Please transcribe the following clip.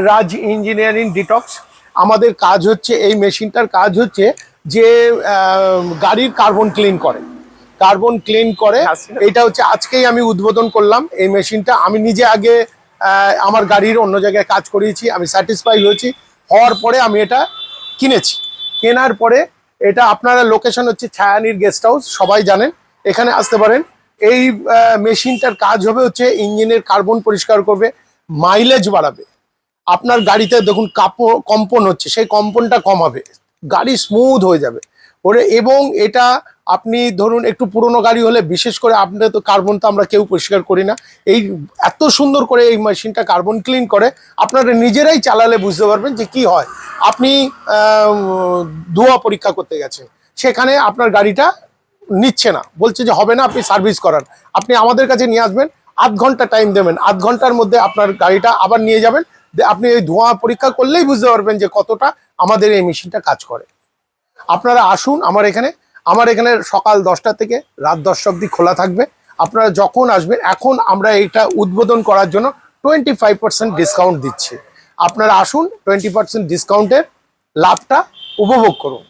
রাজ engineering detox. আমাদের কাজ হচ্ছে, এই মেশিনটার কাজ হচ্ছে যে গাড়ির কার্বন ক্লিন করে, এটা হচ্ছে আজকেই আমি উদ্বোধন করলাম এই মেশিনটা। আমি নিজে আগে আমার গাড়ির অন্য জায়গায় কাজ করিয়েছি, আমি স্যাটিসফাই হয়েছি, হওয়ার পরে আমি এটা কিনেছি। কেনার পরে এটা আপনারা লোকেশন হচ্ছে ছায়ানীর গেস্ট হাউস, সবাই জানেন, এখানে আসতে পারেন। এই মেশিনটার কাজ হবে হচ্ছে ইঞ্জিনের কার্বন পরিষ্কার করবে, মাইলেজ বাড়াবে, আপনার গাড়িতে দেখুন কম্পন হচ্ছে, সেই কম্পনটা কমাবে, গাড়ি স্মুথ হয়ে যাবে ওরে। এবং এটা আপনি ধরুন একটু পুরনো গাড়ি হলে, বিশেষ করে আপনাদের তো কার্বন তো আমরা কেউ পরিষ্কার করি না, এই এত সুন্দর করে এই মেশিনটা কার্বন ক্লিন করে, আপনারা নিজেরাই চালালে বুঝতে পারবেন যে কি হয়। আপনি ধোঁয়া পরীক্ষা করতে গেছেন, সেখানে আপনার গাড়িটা নিচ্ছে না, বলছে যে হবে না, আপনি সার্ভিস করান, আপনি আমাদের কাছে নিয়ে আসবেন, আধ ঘন্টা টাইম দেবেন, আধ ঘন্টার মধ্যে আপনার গাড়িটা আবার নিয়ে যাবেন, আপনি এই ধোঁয়া পরীক্ষা করলেই বুঝতে পারবেন যে কতটা আমাদের এই মেশিনটা কাজ করে। আপনারা আসুন আমার এখানে সকাল 10টা থেকে রাত 10টা অবধি খোলা থাকবে। আপনারা যখন আসবেন, এখন আমরা এটা উদ্বোধন করার জন্য 25% ডিসকাউন্ট দিচ্ছি। আপনারা আসুন, 20% ডিসকাউন্টের লাভটা উপভোগ করুন।